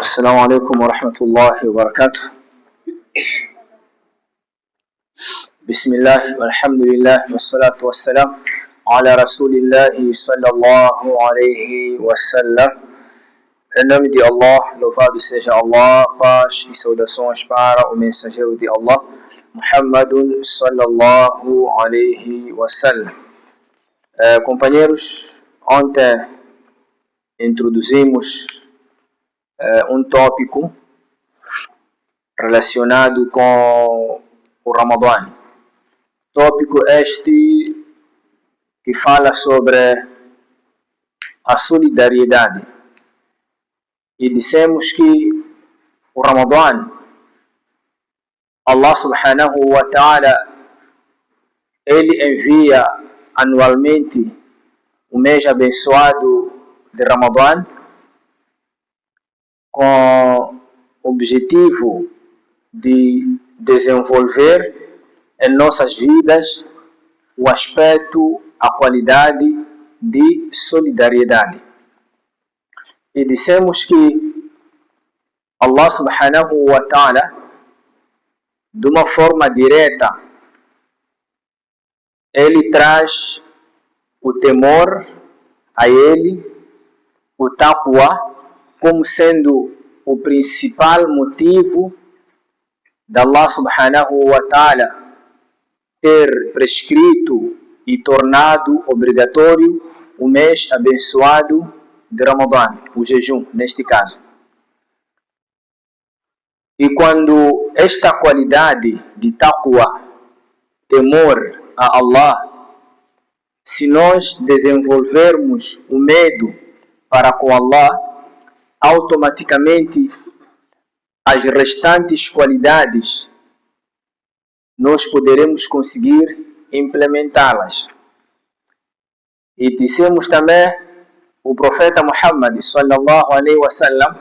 السلام عليكم ورحمة الله وبركاته. بسم الله والحمد لله والصلاة والسلام على رسول الله صلى الله عليه wasallam. Em nome de Allah, louvado seja Allah, paz e saudações para o mensageiro de Allah, Muhammadun sallallahu alaihi wasallam. Companheiros, ontem introduzimos um tópico relacionado com o Ramadã. Tópico este que fala sobre a solidariedade. E dissemos que o Ramadã, Allah subhanahu wa ta'ala, ele envia anualmente o mês abençoado de Ramadã com o objetivo de desenvolver em nossas vidas o aspecto, a qualidade de solidariedade. E dissemos que Allah subhanahu wa ta'ala, de uma forma direta, ele traz o temor a ele, o taqwa, como sendo o principal motivo de Allah subhanahu wa ta'ala ter prescrito e tornado obrigatório o mês abençoado de Ramadã, o jejum neste caso. E quando esta qualidade de taqwa, temor a Allah, se nós desenvolvermos o medo para com Allah, automaticamente as restantes qualidades nós poderemos conseguir implementá-las. E dissemos também o profeta Muhammad sallallahu alaihi wasallam,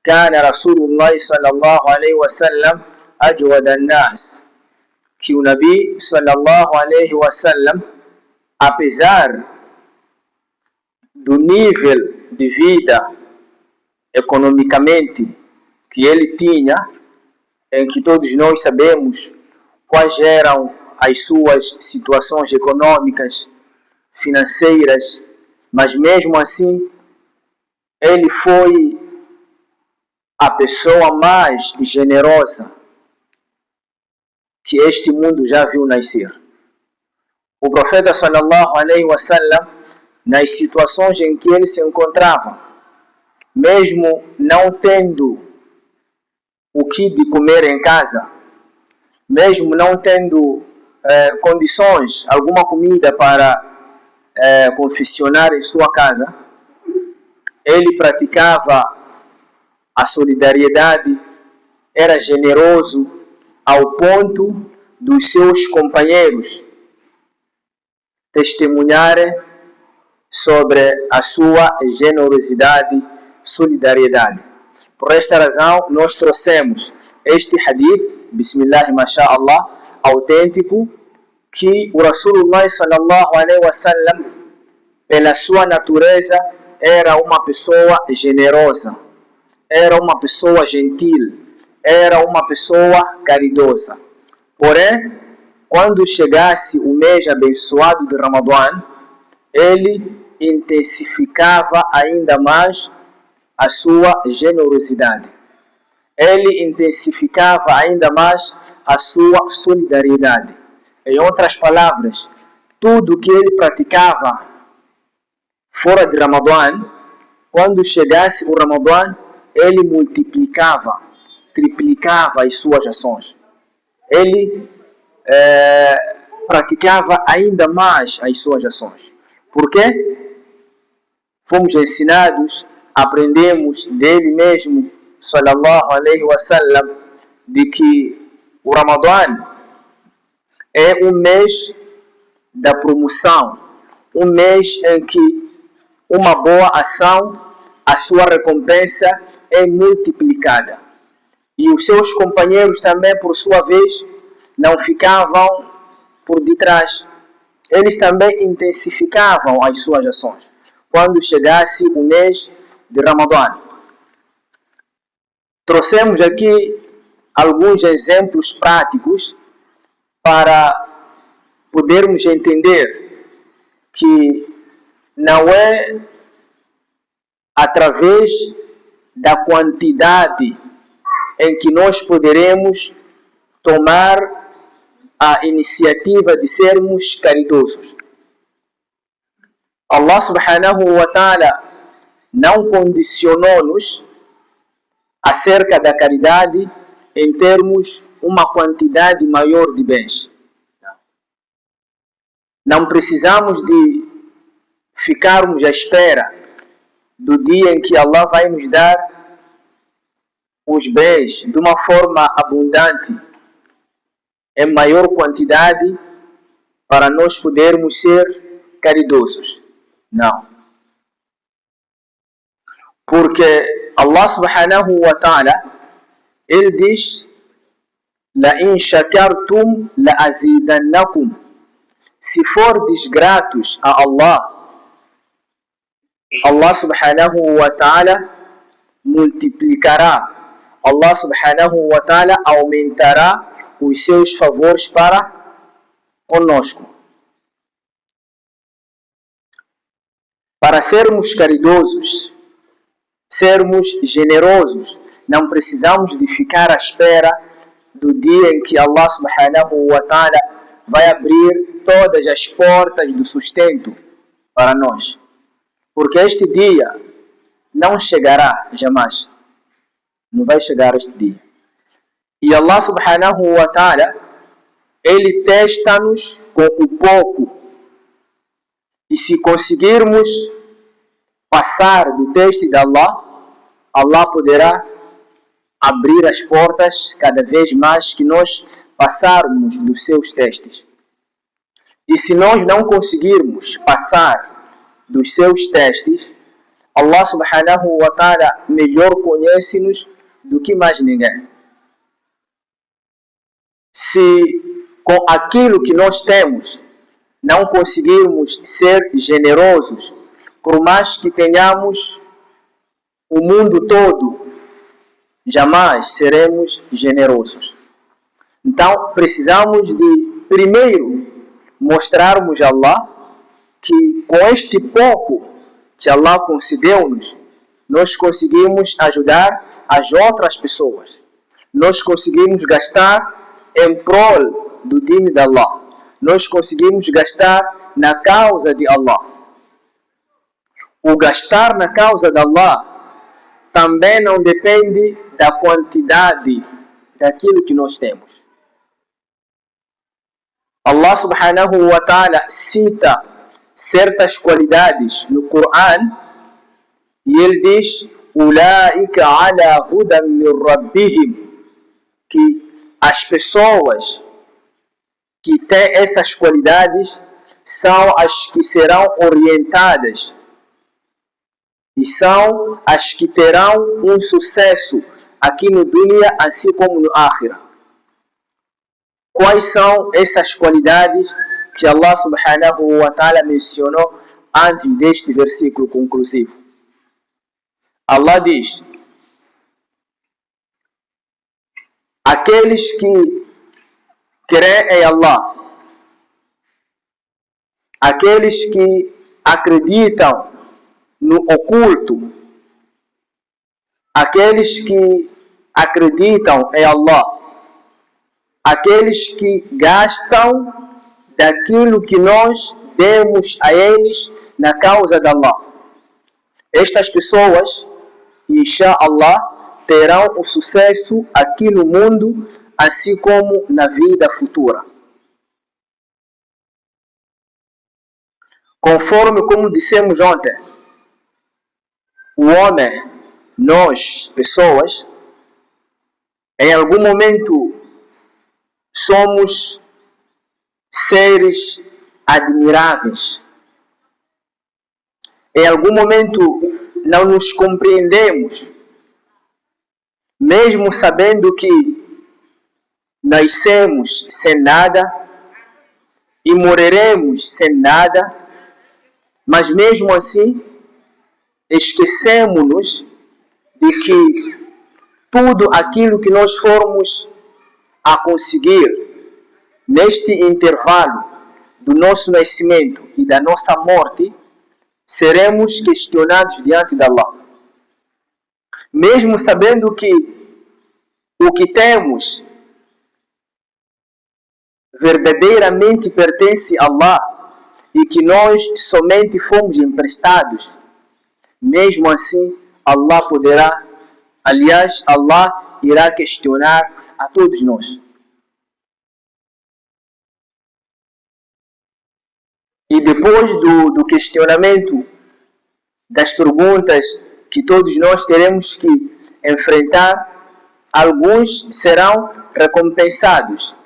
kana Rasulullah sallallahu alaihi wasallam ajwad an-nas, que o Nabi sallallahu alaihi wasallam, apesar do nível de vida economicamente que ele tinha, em que todos nós sabemos quais eram as suas situações econômicas, financeiras, mas mesmo assim ele foi a pessoa mais generosa que este mundo já viu nascer. O profeta sallallahu alaihi wasallam, nas situações em que ele se encontrava, mesmo não tendo o que de comer em casa, mesmo não tendo condições, alguma comida para confeccionar em sua casa, ele praticava a solidariedade, era generoso ao ponto dos seus companheiros testemunharem sobre a sua generosidade, solidariedade. Por esta razão, nós trouxemos este hadith, Bismillah, Masha'Allah, autêntico, que o Rasulullah sallallahu alaihi wasallam, pela sua natureza, era uma pessoa generosa, era uma pessoa gentil, era uma pessoa caridosa. Porém, quando chegasse o mês abençoado de Ramadã, ele intensificava ainda mais a sua generosidade. Ele intensificava ainda mais a sua solidariedade. Em outras palavras, tudo que ele praticava fora de Ramadã, quando chegasse o Ramadã, ele multiplicava, triplicava as suas ações. Ele praticava ainda mais as suas ações. Por quê? Fomos ensinados, aprendemos dele mesmo, sallallahu alaihi wasallam, de que o Ramadã é um mês da promoção, um mês em que uma boa ação, a sua recompensa é multiplicada. E os seus companheiros também, por sua vez, não ficavam por detrás. Eles também intensificavam as suas ações quando chegasse o mês de Ramadã. Trouxemos aqui alguns exemplos práticos para podermos entender que não é através da quantidade em que nós poderemos tomar a iniciativa de sermos caridosos. Allah subhanahu wa ta'ala não condicionou-nos acerca da caridade em termos uma quantidade maior de bens. Não precisamos de ficarmos à espera do dia em que Allah vai nos dar os bens de uma forma abundante, em maior quantidade, para nós podermos ser caridosos. Não. Porque Allah subhanahu wa ta'ala, Ele diz: La in shakartum la azidannakum. Se fordes gratos a Allah, Allah subhanahu wa ta'ala multiplicará. Allah subhanahu wa ta'ala aumentará os seus favores para conosco. Para sermos caridosos, sermos generosos, não precisamos de ficar à espera do dia em que Allah subhanahu wa ta'ala vai abrir todas as portas do sustento para nós. Porque este dia não chegará jamais. Não vai chegar este dia. E Allah subhanahu wa ta'ala, Ele testa-nos com o pouco. E se conseguirmos passar do teste de Allah, Allah poderá abrir as portas cada vez mais que nós passarmos dos seus testes. E se nós não conseguirmos passar dos seus testes, Allah subhanahu wa ta'ala melhor conhece-nos do que mais ninguém. Se com aquilo que nós temos não conseguirmos ser generosos, por mais que tenhamos o mundo todo, jamais seremos generosos. Então, precisamos de, primeiro, mostrarmos a Allah que com este pouco que Allah concedeu-nos, nós conseguimos ajudar as outras pessoas. Nós conseguimos gastar em prol do deen de Allah. Nós conseguimos gastar na causa de Allah. O gastar na causa de Allah também não depende da quantidade daquilo que nós temos. Allah subhanahu wa ta'ala cita certas qualidades no Coran e Ele diz: Ulaika ala hudan min rabbihim, que as pessoas que têm essas qualidades são as que serão orientadas e são as que terão um sucesso aqui no dunya, assim como no akhirah. Quais são essas qualidades que Allah subhanahu wa ta'ala mencionou antes deste versículo conclusivo? Allah diz: aqueles que creem em Allah, aqueles que acreditam no oculto, aqueles que acreditam em Allah, aqueles que gastam daquilo que nós demos a eles na causa de Allah. Estas pessoas, inshallah, terão o sucesso aqui no mundo, assim como na vida futura. Conforme como dissemos ontem, o homem, nós, pessoas, em algum momento somos seres admiráveis. Em algum momento não nos compreendemos, mesmo sabendo que nascemos sem nada e morreremos sem nada, mas mesmo assim esquecemos-nos de que tudo aquilo que nós formos a conseguir neste intervalo do nosso nascimento e da nossa morte, seremos questionados diante de Allah. Mesmo sabendo que o que temos verdadeiramente pertence a Allah e que nós somente fomos emprestados, mesmo assim Allah poderá, aliás, Allah irá questionar a todos nós. E depois do questionamento, das perguntas que todos nós teremos que enfrentar, alguns serão recompensados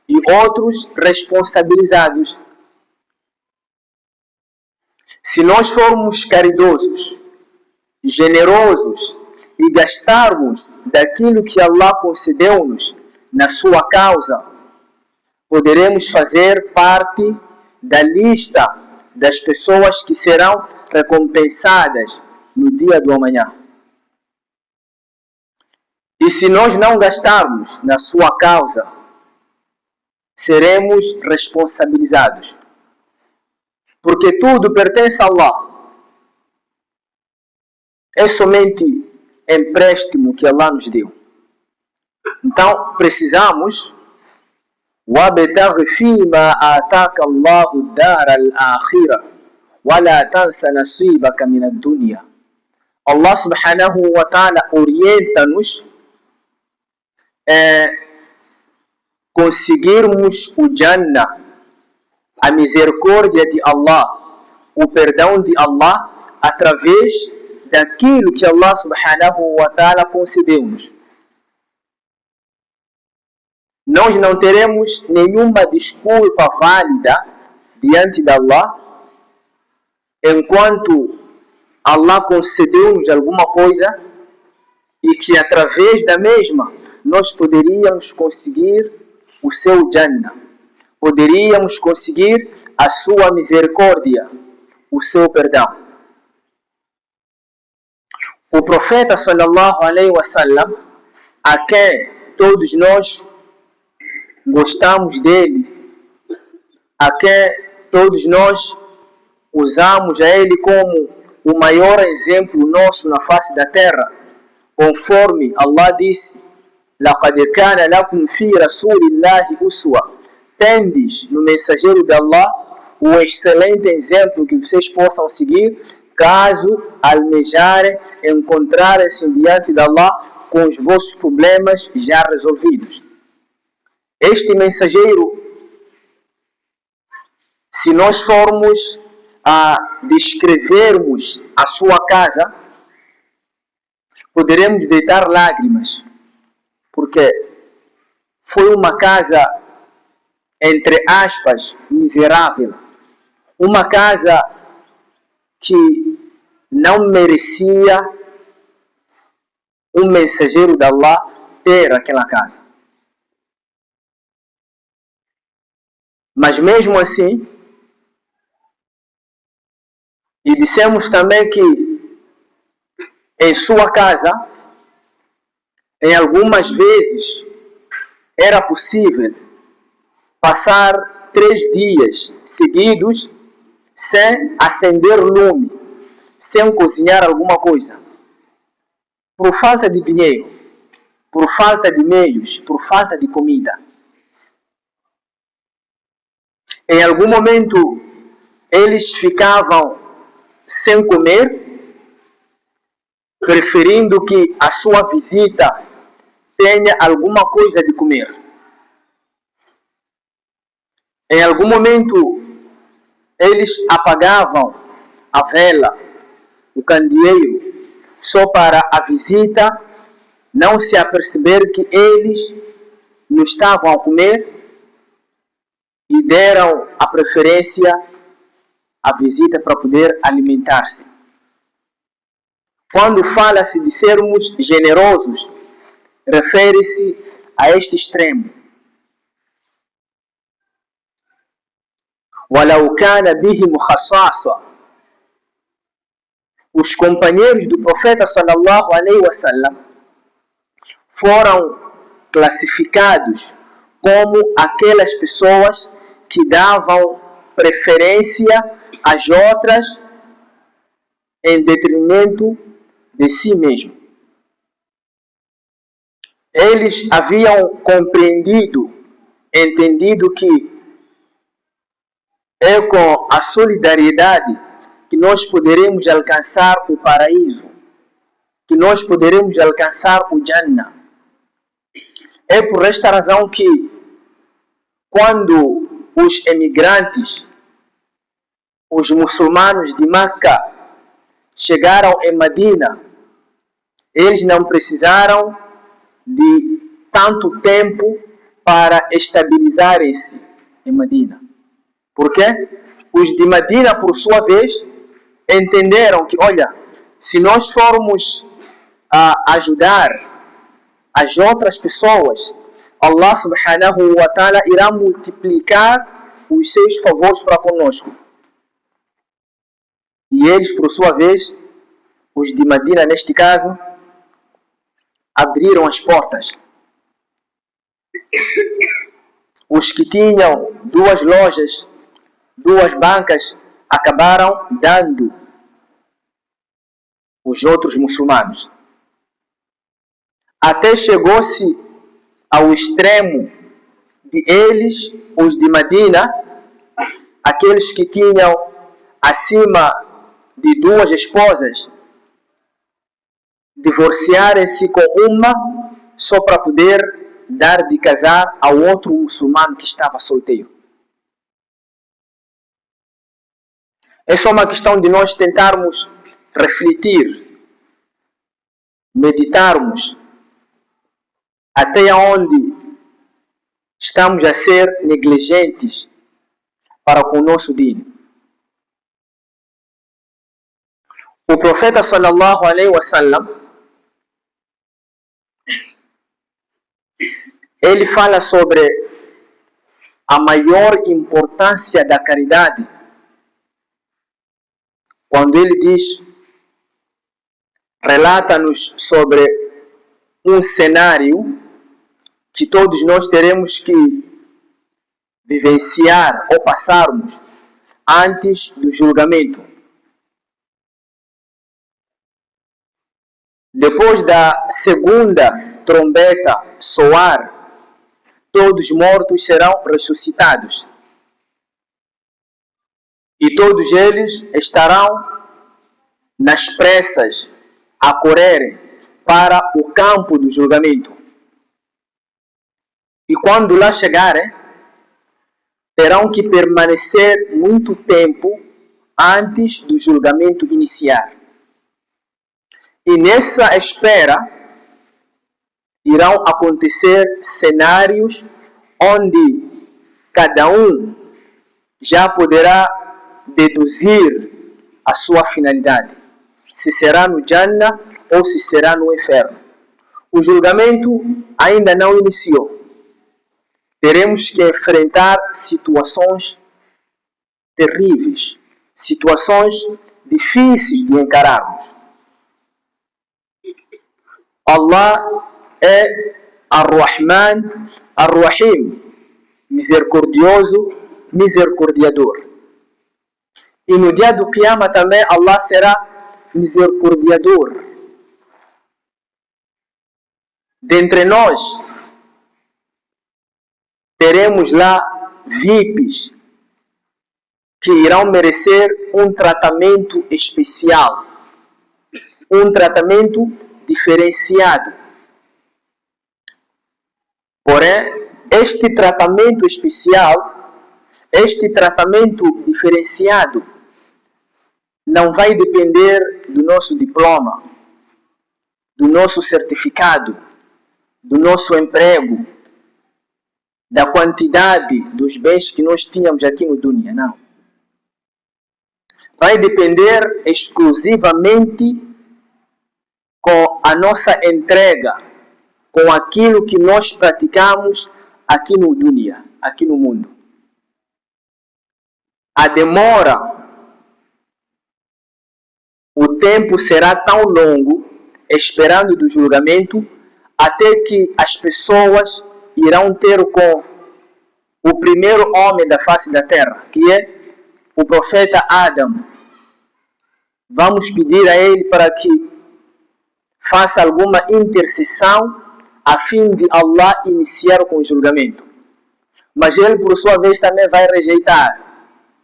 e outros responsabilizados. Se nós formos caridosos, generosos e gastarmos daquilo que Allah concedeu-nos na sua causa, poderemos fazer parte da lista das pessoas que serão recompensadas no dia do amanhã. E se nós não gastarmos na sua causa, seremos responsabilizados. Porque tudo pertence a Allah. É somente empréstimo que Allah nos deu. Então, precisamos وَابْتَغْ فِيمَا آتَاكَ اللَّهُ الدَّارَ الْآخِرَةَ وَلَا تَنْسَ نَصِيبَكَ مِنَ الدُّنْيَا. Allah subhanahu wa ta'ala orienta-nos conseguirmos o Jannah, a misericórdia de Allah, o perdão de Allah, através daquilo que Allah subhanahu wa ta'ala concedeu-nos. Nós não teremos nenhuma desculpa válida diante de Allah enquanto Allah concedeu-nos alguma coisa e que através da mesma nós poderíamos conseguir o seu Jannah, poderíamos conseguir a sua misericórdia, o seu perdão. O profeta sallallahu alaihi wasallam, a quem todos nós gostamos dele, a quem todos nós usamos a ele como o maior exemplo nosso na face da terra, conforme Allah disse: لَقَدْ كَانَ لَكُمْ فِي رَسُولِ اللَّهِ أُسْوَةٌ. Tendes no mensageiro de Allah o excelente exemplo que vocês possam seguir, caso almejarem encontrarem-se diante de Allah com os vossos problemas já resolvidos. Este mensageiro, se nós formos a descrevermos a sua casa, poderemos deitar lágrimas, porque foi uma casa, entre aspas, miserável, uma casa que não merecia um mensageiro de Allah ter aquela casa. Mas mesmo assim, e dissemos também que em sua casa, em algumas vezes, era possível passar 3 dias seguidos sem acender lume, sem cozinhar alguma coisa, por falta de dinheiro, por falta de meios, por falta de comida. Em algum momento, eles ficavam sem comer, preferindo que a sua visita tenha alguma coisa de comer. Em algum momento, eles apagavam a vela, o candeeiro, só para a visita não se aperceber que eles não estavam a comer e deram a preferência à visita para poder alimentar-se. Quando fala-se de sermos generosos, refere-se a este extremo. وَلَوْ كَانَ بِهِمْ خَصَاصَةٌ. Os companheiros do profeta sallallahu alaihi wasallam, foram classificados como aquelas pessoas que davam preferência às outras em detrimento de si mesmo. Eles haviam compreendido, entendido que é com a solidariedade que nós poderemos alcançar o paraíso, que nós poderemos alcançar o Jannah. É por esta razão que, quando os emigrantes, os muçulmanos de Meca, chegaram em Medina, eles não precisaram de tanto tempo para estabilizarem-se em Medina. Por quê? Os de Medina, por sua vez, entenderam que, olha, se nós formos a ajudar as outras pessoas, Allah subhanahu wa ta'ala irá multiplicar os seus favores para conosco. E eles, por sua vez, os de Medina, neste caso, abriram as portas. Os que tinham 2 lojas, 2 bancas, acabaram dando os outros muçulmanos. Até chegou-se ao extremo de eles, os de Medina, aqueles que tinham acima de 2 esposas, divorciarem-se com uma só para poder dar de casar ao outro muçulmano que estava solteiro. É só uma questão de nós tentarmos refletir, meditarmos até onde estamos a ser negligentes para com o nosso dino. O profeta sallallahu alaihi wasallam, ele fala sobre a maior importância da caridade quando ele diz, relata-nos sobre um cenário que todos nós teremos que vivenciar ou passarmos antes do julgamento. Depois da segunda trombeta soar, todos os mortos serão ressuscitados. E todos eles estarão nas pressas a correrem para o campo do julgamento. E quando lá chegarem, terão que permanecer muito tempo antes do julgamento iniciar. E nessa espera irão acontecer cenários onde cada um já poderá deduzir a sua finalidade, se será no Jannah ou se será no inferno. O julgamento ainda não iniciou. Teremos que enfrentar situações terríveis, situações difíceis de encararmos. Allah é Ar-Rahman, Ar-Rahim, misericordioso, misericordiador. E no dia do Qiyamah também Allah será misericordiador. Dentre nós, teremos lá VIPs que irão merecer um tratamento especial, um tratamento diferenciado. Porém, este tratamento especial, este tratamento diferenciado, não vai depender do nosso diploma, do nosso certificado, do nosso emprego, da quantidade dos bens que nós tínhamos aqui no dunya, não. Vai depender exclusivamente com a nossa entrega, com aquilo que nós praticamos aqui no dunya, aqui no mundo. A demora, o tempo será tão longo, esperando do julgamento, até que as pessoas irão ter com o primeiro homem da face da terra, que é o profeta Adam. Vamos pedir a ele para que faça alguma intercessão a fim de Allah iniciar com o julgamento. Mas ele, por sua vez, também vai rejeitar,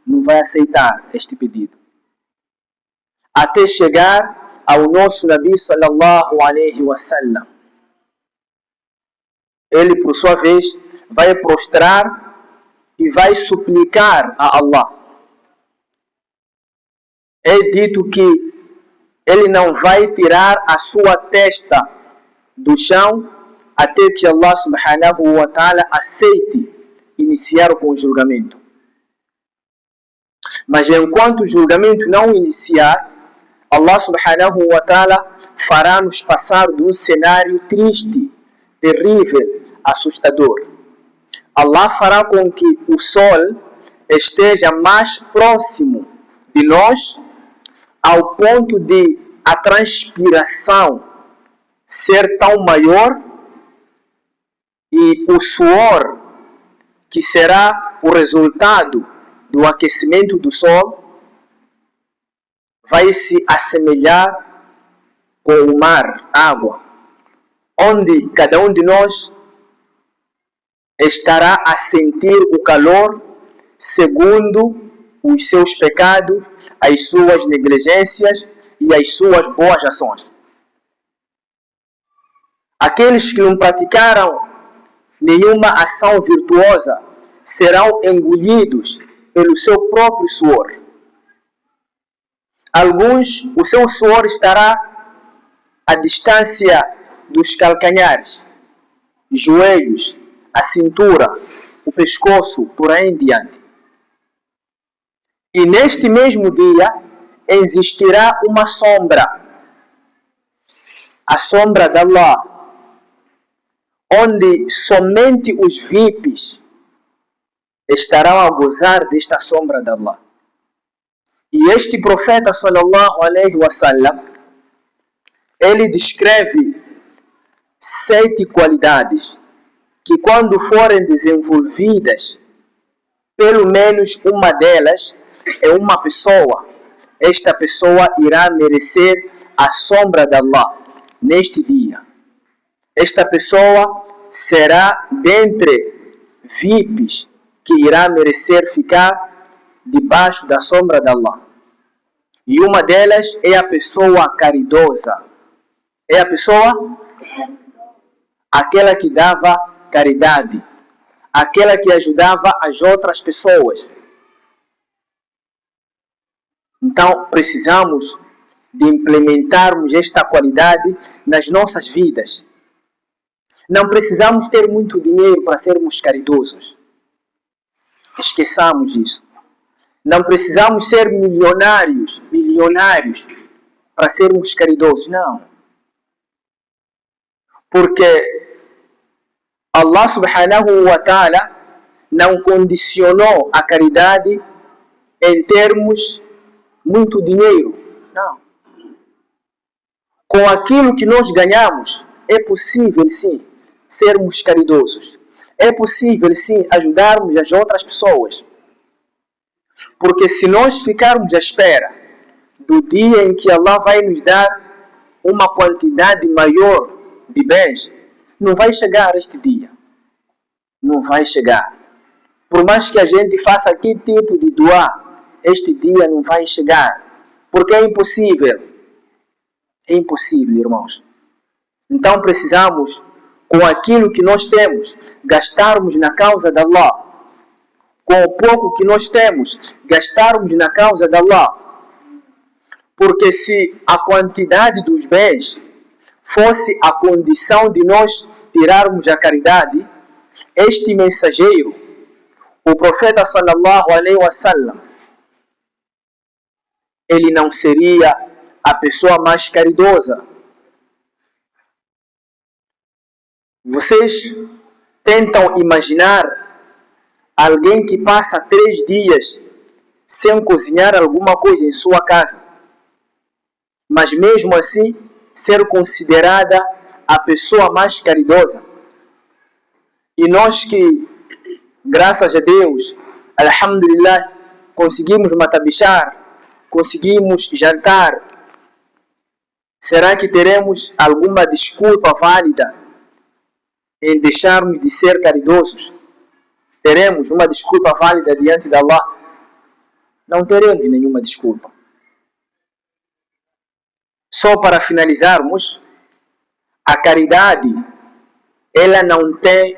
não vai aceitar este pedido. Até chegar ao nosso Nabi sallallahu alaihi wasallam. Ele, por sua vez, vai prostrar e vai suplicar a Allah. É dito que ele não vai tirar a sua testa do chão até que Allah subhanahu wa ta'ala aceite iniciar com o julgamento. Mas enquanto o julgamento não iniciar, Allah subhanahu wa ta'ala fará nos passar de um cenário triste, terrível, assustador. Allah fará com que o sol esteja mais próximo de nós, ao ponto de a transpiração ser tão maior e o suor, que será o resultado do aquecimento do sol, vai se assemelhar com o mar, água, onde cada um de nós estará a sentir o calor segundo os seus pecados, as suas negligências e as suas boas ações. Aqueles que não praticaram nenhuma ação virtuosa serão engolidos pelo seu próprio suor. Alguns, o seu suor estará à distância dos calcanhares, joelhos, a cintura, o pescoço, por aí em diante. E neste mesmo dia existirá uma sombra, a sombra de Allah, onde somente os VIPs estarão a gozar desta sombra de Allah. E este profeta sallallahu alaihi wasallam, ele descreve 7 qualidades que, quando forem desenvolvidas, pelo menos uma delas é uma pessoa. Esta pessoa irá merecer a sombra de Allah neste dia. Esta pessoa será dentre VIPs que irá merecer ficar debaixo da sombra de Allah. E uma delas é a pessoa caridosa. É a pessoa? Aquela que dava caridade. Aquela que ajudava as outras pessoas. Então, precisamos de implementarmos esta qualidade nas nossas vidas. Não precisamos ter muito dinheiro para sermos caridosos. Esqueçamos isso. Não precisamos ser bilionários para sermos caridosos. Não. Porque Allah subhanahu wa ta'ala não condicionou a caridade em termos muito dinheiro. Não. Com aquilo que nós ganhamos, é possível sim sermos caridosos. É possível sim ajudarmos as outras pessoas. Porque se nós ficarmos à espera do dia em que Allah vai nos dar uma quantidade maior de bens, não vai chegar este dia. Não vai chegar. Por mais que a gente faça aquele tipo de doar, este dia não vai chegar. Porque é impossível. É impossível, irmãos. Então precisamos, com aquilo que nós temos, gastarmos na causa de Allah. Com o pouco que nós temos, gastarmos na causa de Allah. Porque se a quantidade dos bens fosse a condição de nós tirarmos a caridade, este mensageiro, o profeta sallallahu alaihi wasallam, ele não seria a pessoa mais caridosa. Vocês tentam imaginar alguém que passa 3 dias sem cozinhar alguma coisa em sua casa, mas mesmo assim ser considerada a pessoa mais caridosa. E nós que, graças a Deus, alhamdulillah, conseguimos matabichar, conseguimos jantar, será que teremos alguma desculpa válida em deixarmos de ser caridosos? Teremos uma desculpa válida diante de Allah? Não teremos nenhuma desculpa. Só para finalizarmos, a caridade, ela não tem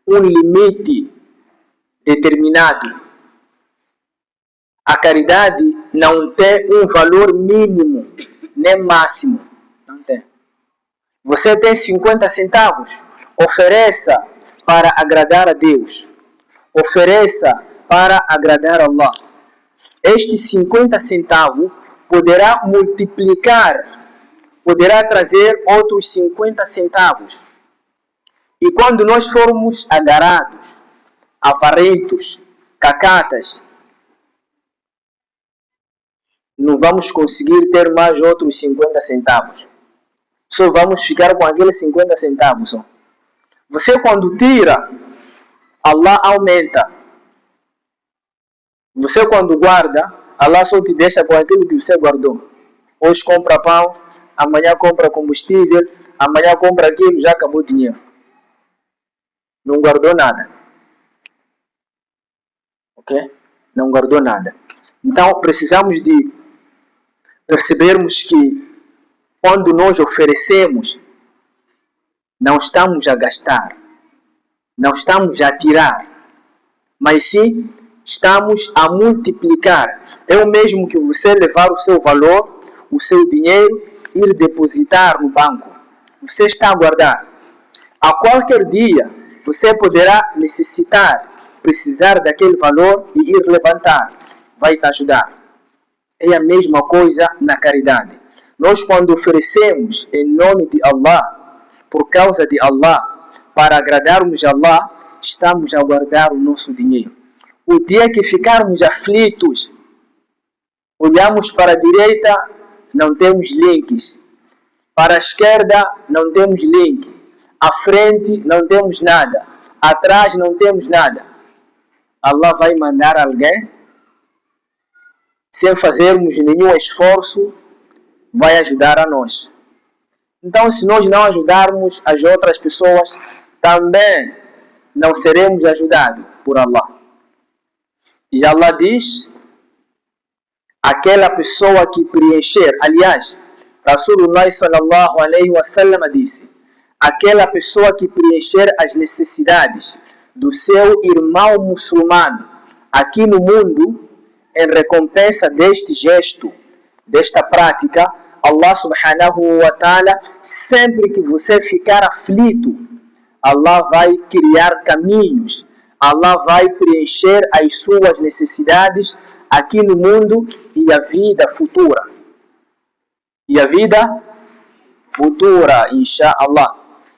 um limite determinado. A caridade não tem um valor mínimo, nem máximo. Não tem. Você tem 50 centavos, ofereça para agradar a Deus. Ofereça para agradar a Allah. Estes 50 centavos poderá multiplicar, poderá trazer outros 50 centavos. E quando nós formos agarrados, avarentos, cacatas, não vamos conseguir ter mais outros 50 centavos. Só vamos ficar com aqueles 50 centavos. Só. Você quando tira, Allah aumenta. Você quando guarda, Allah só te deixa com aquilo que você guardou. Hoje compra pão, amanhã compra combustível, amanhã compra aquilo, já acabou o dinheiro. Não guardou nada. Ok? Não guardou nada. Então precisamos de percebermos que quando nós oferecemos, não estamos a gastar, não estamos a tirar, mas sim estamos a multiplicar. É o mesmo que você levar o seu valor, o seu dinheiro, ir depositar no banco. Você está a guardar. A qualquer dia, você poderá necessitar, precisar daquele valor e ir levantar. Vai te ajudar. É a mesma coisa na caridade. Nós quando oferecemos em nome de Allah, por causa de Allah, para agradarmos a Allah, estamos a guardar o nosso dinheiro. O dia que ficarmos aflitos, olhamos para a direita, não temos links. Para a esquerda, não temos link. À frente, não temos nada. Atrás, não temos nada. Allah vai mandar alguém, sem fazermos nenhum esforço, vai ajudar a nós. Então, se nós não ajudarmos as outras pessoas, também não seremos ajudados por Allah. E Allah diz, aquela pessoa que preencher, aliás, Rasulullah sallallahu alaihi wasallam disse, aquela pessoa que preencher as necessidades do seu irmão muçulmano aqui no mundo, em recompensa deste gesto, desta prática, Allah subhanahu wa ta'ala, sempre que você ficar aflito, Allah vai criar caminhos, Allah vai preencher as suas necessidades aqui no mundo e a vida futura. E a vida futura, inshallah.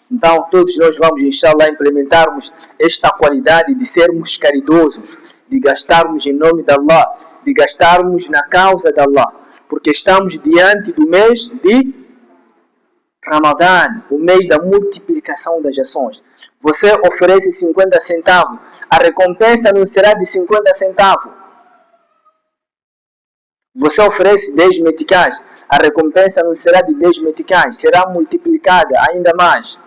Então, todos nós vamos, inshallah, implementarmos esta qualidade de sermos caridosos, de gastarmos em nome de Allah, de gastarmos na causa de Allah. Porque estamos diante do mês de Ramadã, o mês da multiplicação das ações. Você oferece 50 centavos, a recompensa não será de 50 centavos. Você oferece 10 meticais, a recompensa não será de 10 meticais, será multiplicada ainda mais.